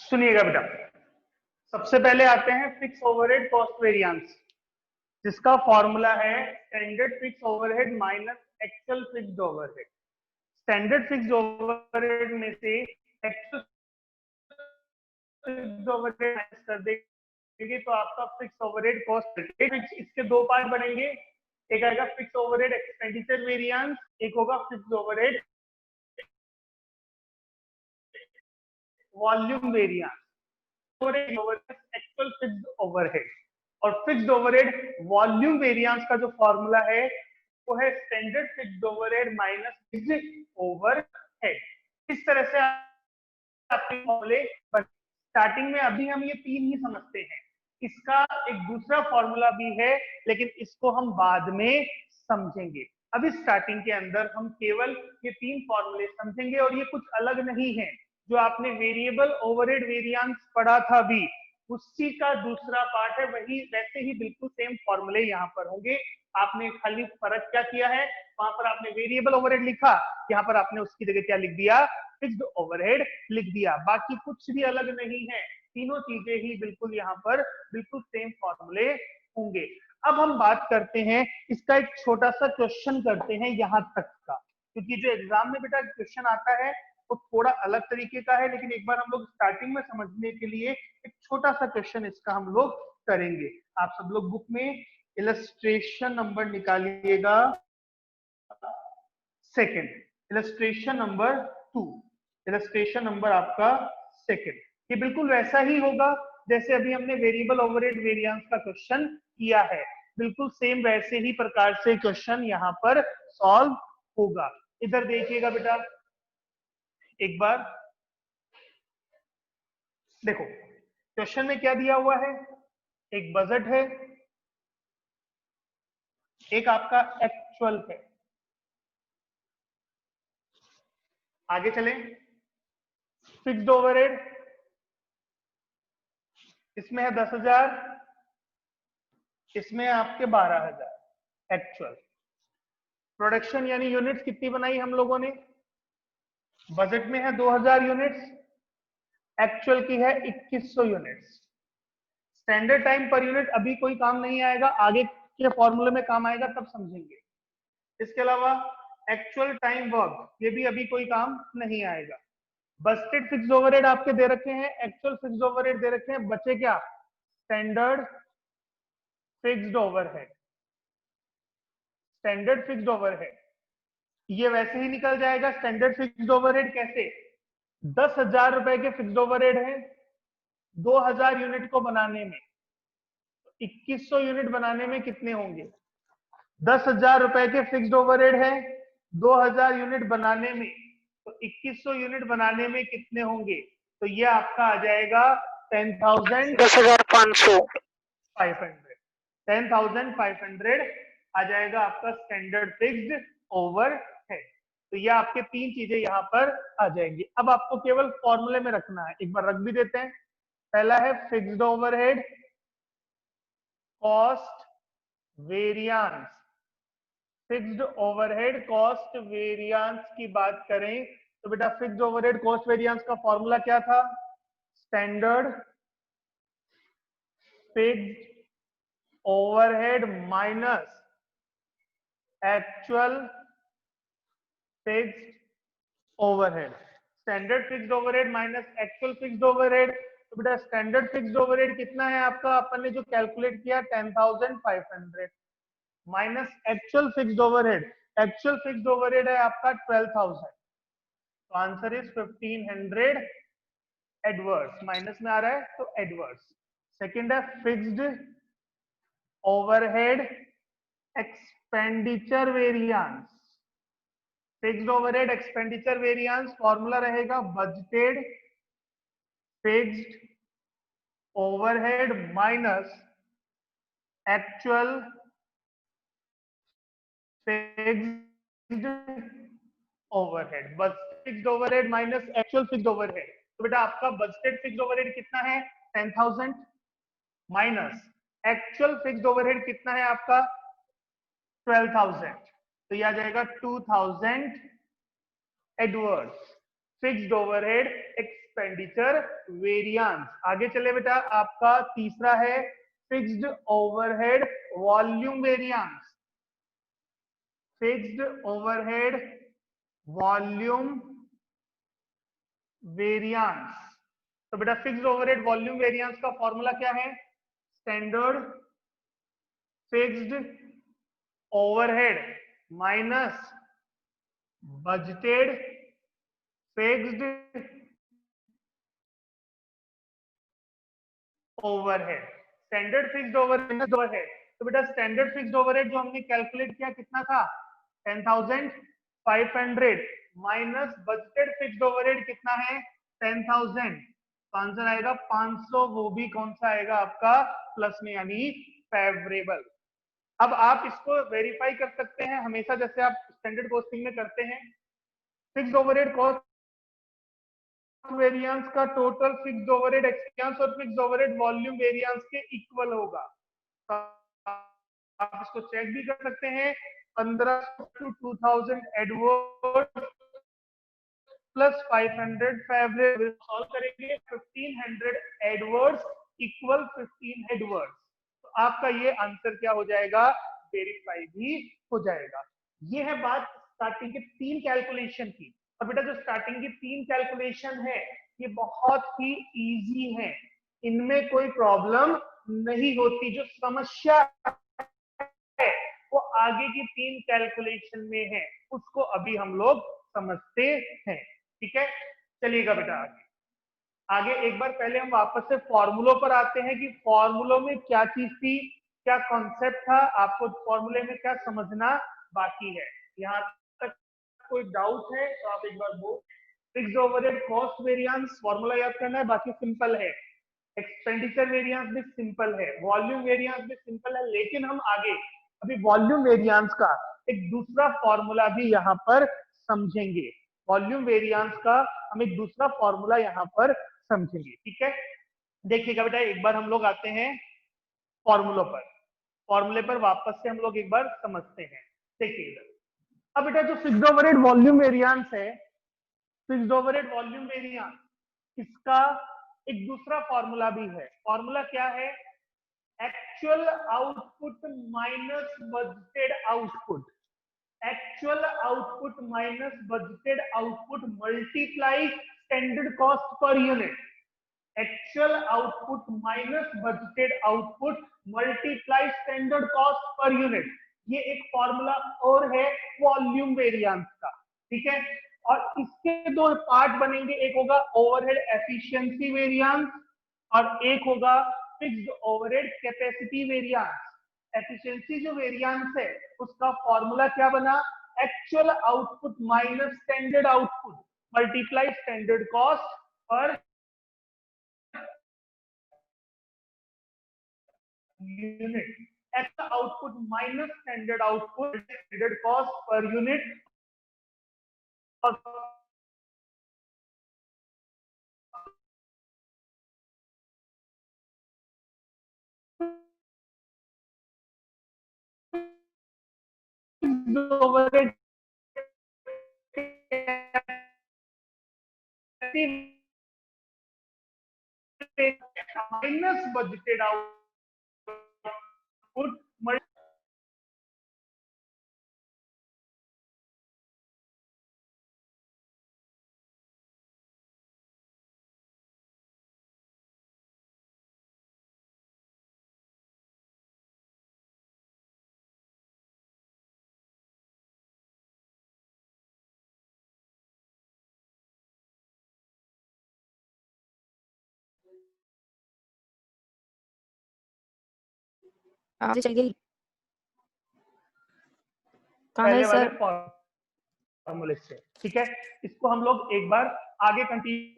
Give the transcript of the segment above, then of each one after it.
सुनिएगा बेटा, सबसे पहले आते हैं फिक्स ओवरहेड कॉस्ट वेरिएंस, जिसका फॉर्मूला है standard fix overhead minus actual fixed overhead. Standard fixed overhead में से एक्चुअल फिक्स्ड ओवरहेड माइनस कर देंगे तो आपका फिक्स ओवरहेड कॉस्ट। इसके दो पार्ट बनेंगे, एक आएगा फिक्स ओवरहेड एक्सपेंडिचर वेरिएंस, एक होगा fix overhead volume variance. Actual fixed overhead और फिक्स्ड ओवरहेड वॉल्यूम वेरिएंस का जो फॉर्मूला है वो है standard fixed overhead minus fixed overhead. इस तरह से आपके फॉर्मूले स्टार्टिंग में अभी हम ये तीन ही समझते हैं, इसका एक दूसरा फॉर्मूला भी है लेकिन इसको हम बाद में समझेंगे। अभी स्टार्टिंग के अंदर हम केवल ये तीन फॉर्मूले समझेंगे और ये कुछ अलग नहीं है, जो आपने वेरिएबल ओवरहेड वेरिएंस पढ़ा था भी उसी का दूसरा पार्ट है, वही वैसे ही बिल्कुल सेम फॉर्मूले यहाँ पर होंगे। आपने खाली फर्क क्या किया है, वहां पर आपने वेरिएबल ओवरहेड लिखा, यहाँ पर आपने उसकी जगह क्या लिख दिया, फिक्स्ड ओवरहेड लिख दिया। बाकी कुछ भी अलग नहीं है, तीनों चीजें ही बिल्कुल यहाँ पर बिल्कुल सेम फॉर्मूले होंगे। अब हम बात करते हैं, इसका एक छोटा सा क्वेश्चन करते हैं यहाँ तक का, क्योंकि जो एग्जाम में बेटा क्वेश्चन आता है वो थोड़ा अलग तरीके का है, लेकिन एक बार हम लोग स्टार्टिंग में समझने के लिए एक छोटा सा क्वेश्चन इसका हम लोग करेंगे। आप सब लोग बुक में इलस्ट्रेशन नंबर निकालिएगा, second, illustration number 2, illustration number आपका सेकंड। ये बिल्कुल वैसा ही होगा जैसे अभी हमने वेरिएबल ओवरहेड वेरिएंस का क्वेश्चन किया है, बिल्कुल सेम वैसे ही प्रकार से क्वेश्चन यहाँ पर सॉल्व होगा। इधर देखिएगा बेटा, एक बार देखो क्वेश्चन में क्या दिया हुआ है, एक बजट है, एक आपका एक्चुअल है। आगे चलें, फिक्स्ड ओवरहेड इसमें है 10,000, इसमें आपके 12,000 एक्चुअल। प्रोडक्शन यानी यूनिट्स कितनी बनाई हम लोगों ने, बजट में है 2,000 यूनिट्स, एक्चुअल की है 2100 units. Standard time per unit अभी कोई काम नहीं आएगा, आगे के फॉर्मूले में काम आएगा तब समझेंगे। इसके अलावा एक्चुअल टाइम वर्क, ये भी अभी कोई काम नहीं आएगा। बजटेड फिक्स्ड ओवरहेड आपके दे रखे हैं, एक्चुअल फिक्स्ड ओवरहेड दे रखे हैं, बचे क्या, standard fixed overhead. Standard fixed overhead ये वैसे ही निकल जाएगा। स्टैंडर्ड फिक्स्ड ओवरहेड कैसे, 10,000 रुपए के फिक्स्ड ओवरहेड है 2,000 यूनिट को बनाने में, 2100 यूनिट बनाने में कितने होंगे, 10,000 रुपए के फिक्स्ड ओवरहेड है 2,000 यूनिट बनाने में, तो 2100 यूनिट बनाने में कितने होंगे, तो ये आपका आ जाएगा 10,500 आ जाएगा आपका स्टैंडर्ड फिक्स्ड ओवरहेड। तो ये आपके तीन चीजें यहाँ पर आ जाएंगी। अब आपको केवल फॉर्मूले में रखना है, एक बार रख भी देते हैं। पहला है fixed overhead cost variance. Fixed overhead cost variance की बात करें तो बेटा फिक्स्ड ओवरहेड कॉस्ट वेरिएंस का फॉर्मूला क्या था, standard fixed overhead minus actual fixed overhead. Standard fixed overhead minus actual fixed overhead, तो बेटा स्टैंडर्ड फिक्स्ड ओवरहेड कितना है आपका, अपन ने जो कैलकुलेट किया 10,500 minus actual fixed overhead, actual fixed overhead है आपका 12,000, तो आंसर इज 1,500 एडवर्स, माइनस में आ रहा है तो एडवर्स। सेकंड है fixed overhead expenditure variance. Fixed overhead expenditure variance formula रहेगा budgeted fixed overhead minus actual fixed overhead. Fixed overhead minus actual fixed overhead, तो बेटा आपका बजटेड फिक्स्ड ओवरहेड कितना है 10,000 माइनस एक्चुअल फिक्स्ड ओवरहेड कितना है आपका 12,000, तो यह आ जाएगा 2,000 adverse. Fixed overhead expenditure variance. आगे चले बेटा, आपका तीसरा है fixed overhead volume variance. Fixed overhead volume variance. तो बेटा फिक्स्ड ओवरहेड वॉल्यूम वेरिएंस का फॉर्मूला क्या है? Standard fixed overhead minus budgeted fixed overhead. Standard fixed overhead, तो बेटा स्टैंडर्ड फिक्स्ड ओवरहेड जो हमने कैलकुलेट किया कितना था? 10,500 माइनस बजटेड फिक्स्ड ओवरहेड कितना है? 10,000। तो आंसर आएगा 500, वो भी कौन सा आएगा आपका? प्लस में, यानी फेवरेबल। अब आप इसको वेरीफाई कर सकते हैं हमेशा, जैसे आप स्टैंडर्ड कॉस्टिंग में करते हैं। फिक्स्ड ओवरहेड कॉस्ट वेरिएंस का टोटल फिक्स्ड ओवरहेड एक्सपेंस और फिक्स्ड ओवरहेड वॉल्यूम वेरिएंस के इक्वल होगा। तो आप इसको चेक भी कर सकते हैं। 1500 to 2000 Edward plus 500 favourable, solve करेंगे 1500 एडवर्ड्स इक्वल 15 हेडवर्ड्स। तो आपका ये आंसर क्या हो जाएगा? वेरीफाई भी हो जाएगा। ये है बात स्टार्टिंग के 3 कैलकुलेशन की। और बेटा जो स्टार्टिंग की 3 कैलकुलेशन है ये बहुत ही इजी है, इनमें कोई प्रॉब्लम नहीं होती। जो समस्या है वो आगे की 3 कैलकुलेशन में है, उसको अभी हम लोग समझते हैं। ठीक है, चलिएगा बेटा आगे। आगे एक बार पहले हम वापस से फॉर्मूलों पर आते हैं कि फॉर्मूलों में क्या चीज थी, क्या कॉन्सेप्ट था, आपको फॉर्मूले में क्या समझना बाकी है। यहाँ तक कोई डाउट है तो आप एक बार वो। Fixed overhead cost variance formula याद करना है, बाकी सिंपल है। एक्सपेंडिचर वेरिएंस भी सिंपल है, वॉल्यूम वेरिएंस भी सिंपल है, लेकिन हम आगे अभी वॉल्यूम वेरिएंस का एक दूसरा फॉर्मूला भी यहाँ पर समझेंगे। वॉल्यूम वेरिएंस का हम एक दूसरा फॉर्मूला यहाँ पर समझेंगे। ठीक है, देखिएगा बेटा एक बार हम लोग आते हैं फॉर्मूलों पर। फॉर्मूले पर वापस से हम लोग एक बार समझते हैं। देखिएगा अब बेटा जो फिक्स्ड ओवरहेड वॉल्यूम वेरिएंस है, फिक्स्ड ओवरहेड वॉल्यूम वेरिएंस, इसका एक दूसरा फॉर्मूला भी है। फॉर्मूला क्या है? Actual output minus budgeted output. Actual output minus budgeted output multiply standard cost per unit. Actual output minus budgeted output multiply standard cost per unit. ये एक formula और है वॉल्यूम वेरिएंस का। ठीक है, और इसके 2 पार्ट बनेंगे, एक होगा ओवरहेड एफिशिएंसी वेरिएंस और एक होगा fixed overhead capacity variance. Efficiency जो वेरिएंस है उसका फॉर्मूला क्या बना? Actual output minus standard output multiply standard cost per unit. Actual output minus standard output standard cost per unit. Overhead minus budgeted output आगे चल गई पहले वाले सर? फॉर्मूले से। ठीक है, इसको हम लोग एक बार आगे कंटिन्यू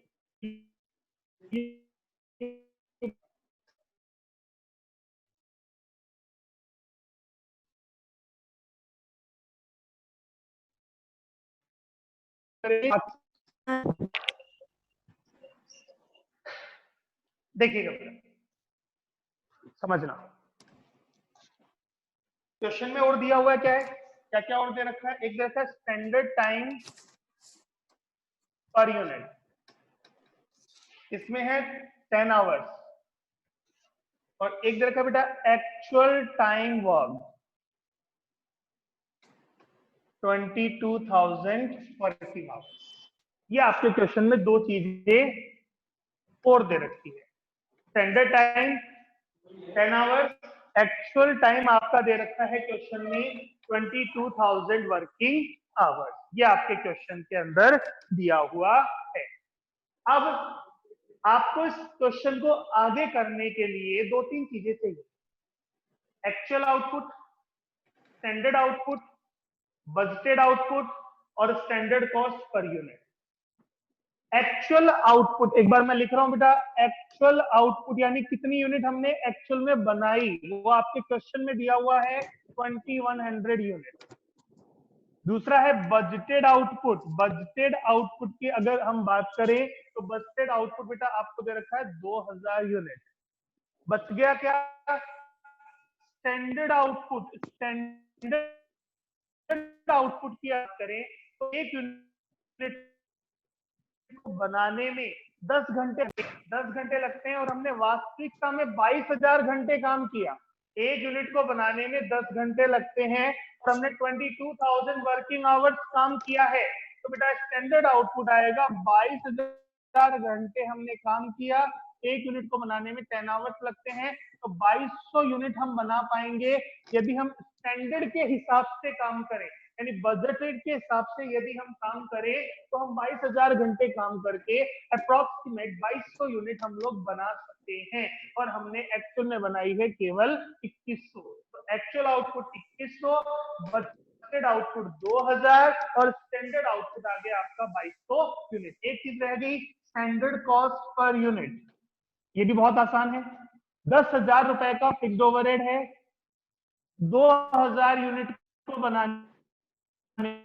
देखिएगा समझना। क्वेश्चन में और दिया हुआ है क्या है, क्या क्या और दे रखा है? एक दे रखा है स्टैंडर्ड टाइम पर यूनिट। इसमें है 10 आवर्स और एक दे रखा है बेटा actual time work 22,000 working hours. ये आपके क्वेश्चन में दो चीजें और दे रखी है, standard time 10 hours, actual time आपका दे रखा है क्वेश्चन में 22,000 वर्किंग आवर्स। ये आपके क्वेश्चन के अंदर दिया हुआ है। अब आपको इस क्वेश्चन को आगे करने के लिए दो तीन चीजें चाहिए, actual output, standard output, budgeted output और standard cost per unit. Actual output एक बार मैं लिख रहा हूं बेटा, एक्चुअल आउटपुट यानी कितनी यूनिट हमने एक्चुअल में बनाई, वो आपके क्वेश्चन में दिया हुआ है 2100 यूनिट। दूसरा है बजटेड आउटपुट। बजटेड आउटपुट की अगर हम बात करें तो बजटेड आउटपुट बेटा आपको दे रखा है 2000 यूनिट। बच गया क्या, स्टैंडर्ड आउटपुट। स्टैंडर्ड आउटपुट की बात करें तो एक यूनिट को बनाने में 10 घंटे लगते हैं और हमने वास्तविकता में 22,000 घंटे काम किया। एक यूनिट को बनाने में 10 घंटे लगते हैं और हमने 22,000 वर्किंग आवर्स काम किया है, तो बेटा स्टैंडर्ड आउटपुट आएगा 22,000 घंटे हमने काम किया। एक यूनिट को बनाने में 10 आवर्स लगते हैं, तो 2200 यूनिट हम बना पाएंगे यदि हम स्टैंडर्ड के हिसाब से काम करें, यानी बजटेड के हिसाब से यदि हम काम करें तो हम 22,000 घंटे काम करके अप्रोक्सीमेट 2200 यूनिट हम लोग बना सकते हैं, और हमने एक्चुअल में बनाई है केवल 2100। तो एक्चुअल आउटपुट 2100, बजटेड आउटपुट 2000 और स्टैंडर्ड आउटपुट आ गया आपका 2200 यूनिट। एक चीज रह गई, स्टैंडर्ड कॉस्ट पर यूनिट। ये भी बहुत आसान है, 10,000 रुपए का फिक्स्ड ओवरहेड है, 2000 यूनिट को बनाने में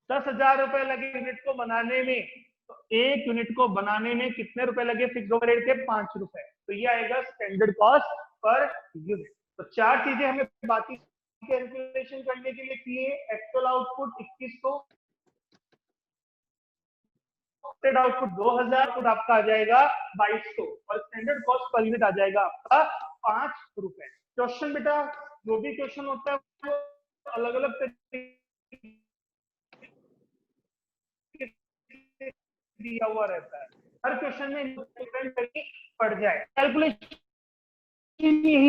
10,000 रुपए लगे यूनिट को बनाने में, तो एक यूनिट को बनाने में कितने रुपए लगे फिक्स्ड ओवरहेड के, 5 रुपए। तो ये आएगा स्टैंडर्ड कॉस्ट पर यूनिट। तो चार चीजें हमें बाकी कैलकुलेशन करने के लिए चाहिए, एक्चुअल आउटपुट 2100, आउटपुट 2000, आउटपुट आपका आ जाएगा 2200 और स्टैंडर्ड कॉस्ट पर यूनिट आ जाएगा आपका 5 रुपए। क्वेश्चन बेटा जो भी क्वेश्चन होता है वो अलग अलग दिया हुआ रहता है, हर क्वेश्चन में डिफरेंट करके पड़ जाए, कैलकुलेशन यही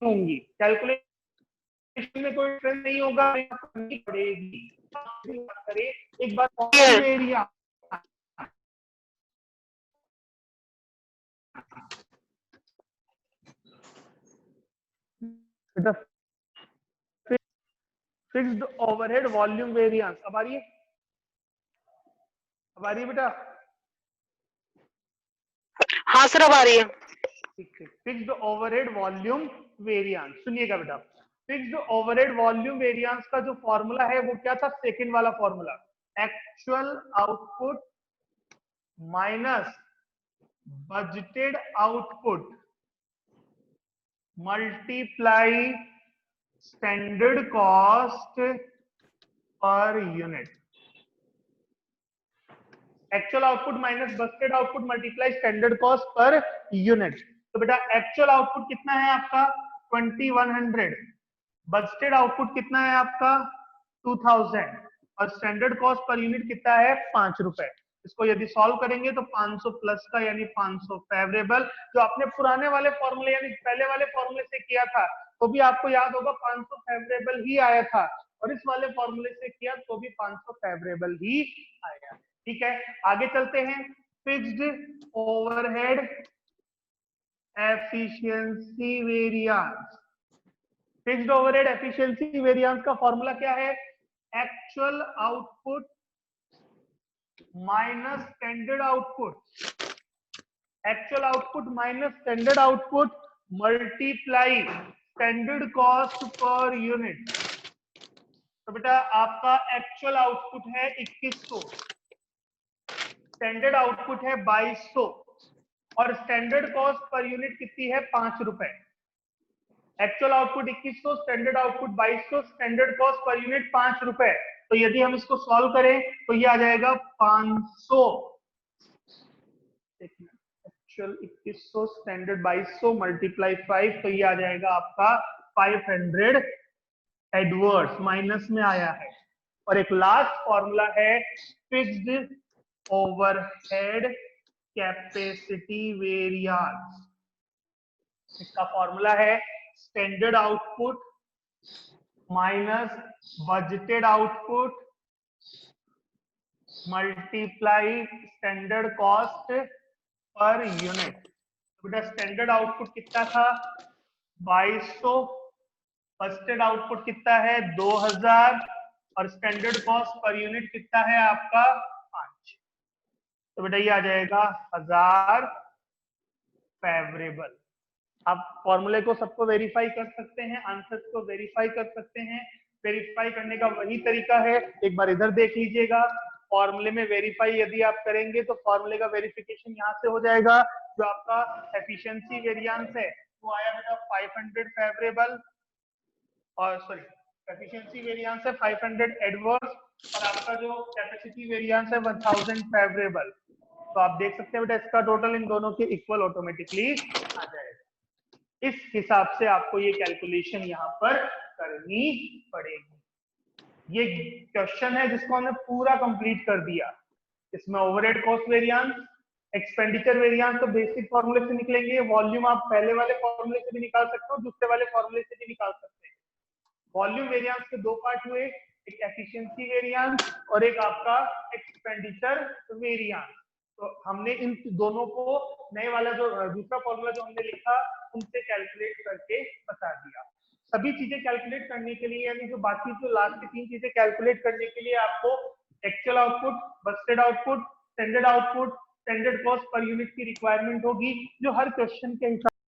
होंगी, कैलकुलेशन में कोई डिफरेंस नहीं होगा, करनी पड़ेगी। करें एक बार area fixed overhead volume variance. अब आ रही है, अब आ रही है बेटा? हाँ सर अब आ रही है। ठीक है, फिक्स्ड ओवरहेड वॉल्यूम वेरिएंस सुनिएगा बेटा। फिक्स्ड ओवरहेड वॉल्यूम वेरिएंस का जो फॉर्मूला है वो क्या था, सेकंड वाला formula, actual output minus budgeted output multiply standard cost per unit. Actual output minus budgeted output multiply standard cost per unit. तो बेटा एक्चुअल आउटपुट कितना है आपका 2100, बजटेड आउटपुट कितना है आपका 2000 और स्टैंडर्ड कॉस्ट पर यूनिट कितना है 5 रुपए। इसको यदि सॉल्व करेंगे तो 500 प्लस का यानी 500 फेवरेबल, जो आपने पुराने वाले फॉर्मूले यानी पहले वाले फॉर्मूले से किया था तो भी आपको याद होगा 500 फेवरेबल ही आया था, और इस वाले फॉर्मूले से किया तो भी 500 फेवरेबल ही आया। ठीक है, आगे चलते हैं। Fixed overhead efficiency variance. Fixed overhead efficiency variance का फॉर्मूला क्या है, actual output minus standard output, actual output minus standard output multiply standard cost per unit. तो बेटा आपका एक्चुअल आउटपुट है 2100, स्टैंडर्ड आउटपुट है 2200 और स्टैंडर्ड कॉस्ट पर यूनिट कितनी है 5 रुपए। Actual output 2100, standard output 2200, standard cost per unit 5 रुपए। तो यदि हम इसको सॉल्व करें तो ये आ जाएगा 500, एक्चुअल 2100 स्टैंडर्ड 2200 मल्टीप्लाई 5, तो ये आ जाएगा आपका 500 एडवर्ड्स, माइनस में आया है। और एक लास्ट फॉर्मूला है फिक्स्ड ओवरहेड कैपेसिटी वेरिएंस। इसका फॉर्मूला है standard output minus budgeted output multiply standard cost per unit. तो बेटा स्टैंडर्ड आउटपुट कितना था 2200, बजटेड आउटपुट कितना है 2000 और स्टैंडर्ड कॉस्ट पर यूनिट कितना है आपका 5। तो बेटा ये आ जाएगा 1000 फेवरेबल। आप फॉर्मूले को सबको वेरीफाई कर सकते हैं, आंसर्स को वेरीफाई कर सकते हैं। वेरीफाई करने का वही तरीका है, एक बार इधर देख लीजिएगा। फॉर्मूले में वेरीफाई यदि आप करेंगे तो फॉर्मूले का वेरिफिकेशन यहाँ से हो जाएगा। जो आपका एफिशिएंसी वेरिएंस है वो आया बेटा 500 फेवरेबल, और सॉरी एफिशिएंसी वेरिएंस है 500 एडवर्स, और आपका जो कैपेसिटी वेरिएंस है 1000 फेवरेबल। तो आप देख सकते हैं बेटा इसका टोटल इन दोनों के इक्वल ऑटोमेटिकली आ जाएगा। इस हिसाब से आपको ये कैलकुलेशन यहाँ पर करनी पड़ेगी। ये क्वेश्चन है जिसको हमने पूरा कंप्लीट कर दिया। इसमें overhead cost variance, expenditure variance तो बेसिक फॉर्मूले से निकलेंगे, वॉल्यूम आप पहले वाले फॉर्मूले से भी निकाल सकते हो, दूसरे वाले फॉर्मूले से भी निकाल सकते हैं। वॉल्यूम वेरिएंस के दो पार्ट हुए, एक एफिशिएंसी वेरिएंस और एक आपका एक्सपेंडिचर वेरिएंस। तो हमने इन दोनों को नए वाला जो दूसरा फॉर्मूला जो हमने लिखा उनसे कैलकुलेट करके बता दिया। सभी चीजें कैलकुलेट करने के लिए, यानी जो बाकी जो लास्ट की 3 चीजें कैलकुलेट करने के लिए आपको actual output, budgeted output, standard cost per unit की रिक्वायरमेंट होगी, जो हर क्वेश्चन के हिसाब